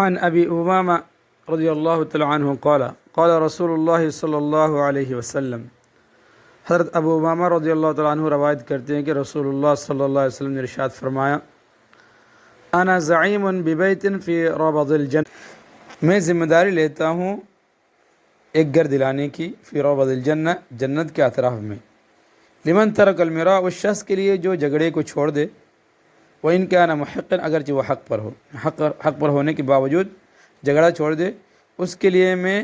عن ابی امامہ رضی اللہ تعالی عنہ قال قال رسول اللہ صلی اللہ علیہ وسلم، حضرت ابو امامہ رضی اللہ تعالی عنہ روایت کرتے ہیں کہ رسول اللہ صلی اللہ علیہ وسلم نے ارشاد فرمایا، انا زعیم ببیت فی ربض الجنہ، میں ذمہ داری لیتا ہوں ایک گھر دلانے کی، فی ربض الجنہ، جنت کے اطراف میں، لمن ترک المراء، اس شخص کے لیے جو جھگڑے کو چھوڑ دے، وَإِن كَانَ مُحِقًّا، اگرچہ وہ حق پر ہو، حق پر ہونے کے باوجود جھگڑا چھوڑ دے، اس کے لیے میں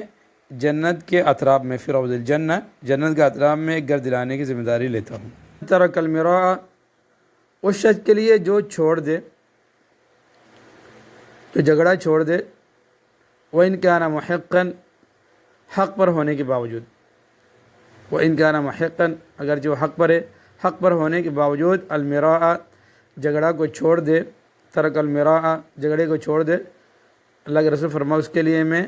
جنت کے اطراف میں، فی ربض الجنہ، جنت کے اطراف میں ایک گھر دلانے کی ذمہ داری لیتا ہوں۔ ترک المراء، اس شخص کے لیے جو چھوڑ دے، جو جھگڑا چھوڑ دے، وَإِن كَانَ مُحِقًّا، حق پر ہونے کے باوجود، وَإِن كَانَ مُحِقًّا، اگرچہ وہ حق پر ہے، حق پر ہونے کے باوجود، المراء، جھگڑا کو چھوڑ دے، ترک المراء، جھگڑے کو چھوڑ دے، اللہ کے رسول فرمایا اس کے لیے میں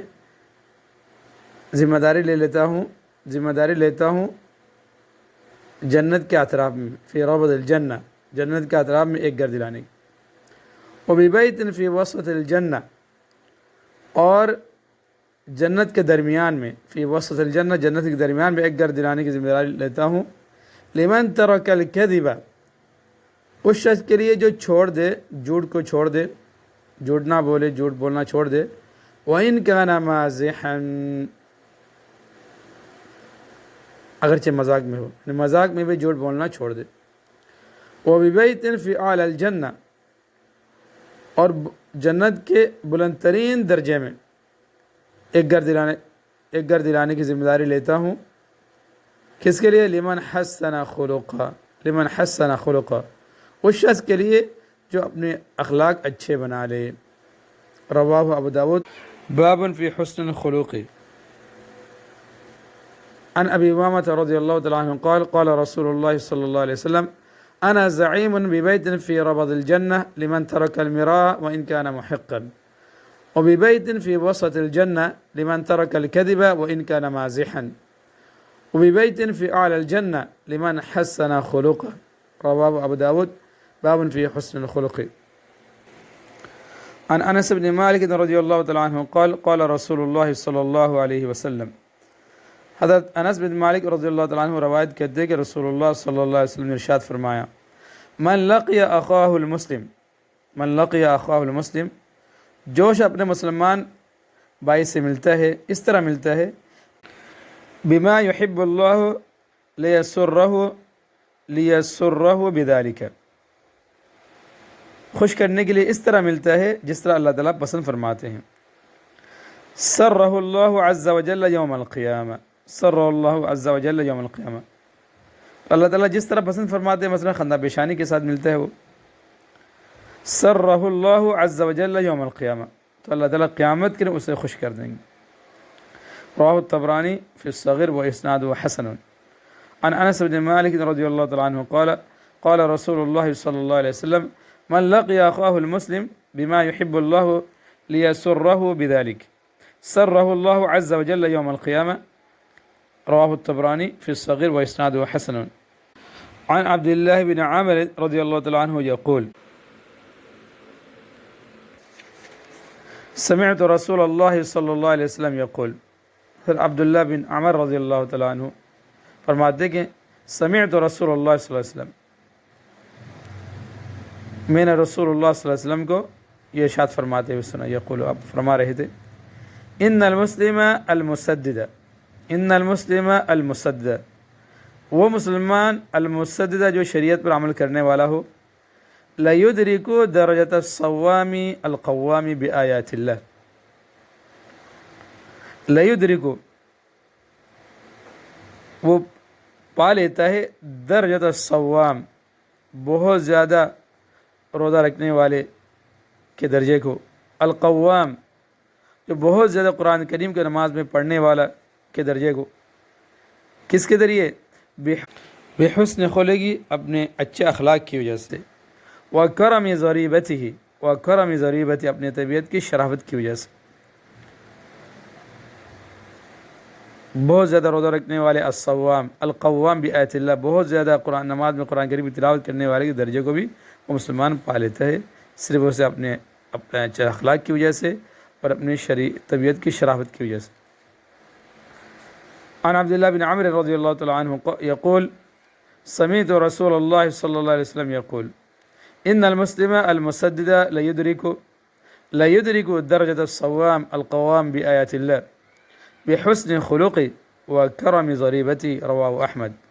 ذمہ داری لیتا ہوں جنت کے اطراف میں، فی ربض الجنہ، جنت کے اطراف میں ایک گھر دلانے کی، وببیت فی وسط الجنہ، اور جنت کے درمیان میں، فی وسط الجنہ، جنت کے درمیان میں ایک گھر دلانے کی ذمہ داری لیتا ہوں، لمن ترک الکذب، اس شخص کے لیے جو چھوڑ دے، جھوٹ کو چھوڑ دے، جھوٹ نہ بولے، جھوٹ بولنا چھوڑ دے، وَإِن كَانَ مَازِحًا، اگرچہ مذاق میں ہو، مذاق میں بھی جھوٹ بولنا چھوڑ دے، وَبِبَيْتٍ فِي أَعْلَى الْجَنَّةِ، اور جنت کے بلند ترین درجے میں ایک گھر دلانے کی ذمہ داری لیتا ہوں، کس کے لیے؟ لمن حسن خلقا، اس شخص کے لیے جو اپنے اخلاق اچھے بنا لے، رواہ ابو داود، باب فی حسن الخلق۔ عن ابی امامہ رضی اللہ تعالی عنہ قال قال رسول اللہ صلی اللہ علیہ وسلم، انا زعیم ببیت فی ربض الجنہ لمن ترک المراء وان كان محقا، وببیت فی وسط الجنہ لمن ترک الكذب وان كان مازحا، وببیت فی اعلی الجنہ لمن حسن خلقه، رواہ ابو داود، باب فی حسن الخلق۔ عن انس بن مالک رضی اللہ تعالی عنہ قال قال رسول اللہ صلی اللہ علیہ وسلم، حضرت انس بن مالک رضی اللہ تعالی عنہ روایت کرتے ہیں کہ رسول اللہ صلی اللہ علیہ وسلم نے ارشاد فرمایا، من لقی اخاہ المسلم، جو شخص اپنے مسلمان بھائی سے ملتا ہے، اس طرح ملتا ہے، بما یحب اللہ لیسرہ بذالک، خوش کرنے کے لیے اس طرح ملتا ہے جس طرح اللہ تعالیٰ پسند فرماتے ہیں، سرہ اللہ عز وجل یوم القیامہ، سرہ اللہ عز وجل یوم القیامہ، اللہ تعالیٰ جس طرح پسند فرماتے ہیں، مثلا خندہ پیشانی کے ساتھ ملتا ہے وہ، سرہ اللہ عز وجل یوم القیامہ، تو اللہ تعالیٰ قیامت کے لیے اسے خوش کر دیں گے، رواہ الطبرانی فی الصغیر و اسناد حسن۔ عن انس بن مالک رضی اللہ تعالی عنہ قال قال رسول اللہ صلی اللہ علیہ وسلم، من لقی اخاہ المسلم بما يحب اللہ لیسرہ بذلک سرہ اللہ عز وجل یوم القیامہ، رواہ الطبرانی فی الصغیر و اسناد حسن۔ عن عبد اللہ بن عامر رضی اللہ تعالی عنہ یقول، سمعت رسول اللہ صلی اللہ علیہ وسلم یقول، پھر عبداللہ بن عمر رضی اللہ تعالی عنہ فرماتے کہ سمعت رسول اللہ صلی اللہ علیہ وسلم، میں نے رسول اللہ صلی اللہ علیہ وسلم کو یہ ارشاد فرماتے ہوئے سنا، یقول، آپ فرما رہے تھے، ان المسلم المسدد، وہ مسلمان المسدد جو شریعت پر عمل کرنے والا ہو، لیدرک درجۃ الصوام القوام بآیات اللہ، لیدرک، وہ پا لیتا ہے، درجۃ الصوام، بہت زیادہ روزہ رکھنے والے کے درجے کو، القوام، جو بہت زیادہ قرآن کریم کے نماز میں پڑھنے والا کے درجے کو، کس کے ذریعے؟ بحسن خلقی، اپنے اچھے اخلاق کی وجہ سے، وکرم ضریبتہ، اپنے طبیعت کی شرافت کی وجہ سے، بہت زیادہ روزہ رکھنے والے، الصوام القوام بآیات اللہ، بہت زیادہ نماز میں قرآن کریم کی تلاوت کرنے والے کے درجے کو بھی وہ مسلمان پا لیتا ہے، صرف اسے اپنے اچھے اخلاق کی وجہ سے اور اپنی طبیعت کی شرافت کی وجہ سے۔ عن عبداللہ بن عمر رضی اللہ تعالیٰ عنہ یقول سمعت رسول اللہ صلی اللہ علیہ وسلم یقول ان المسلم المسدد ليدرك درجة الصوام القوام بآيات الله بحسن خلقه وكرم ضريبته رواه أحمد۔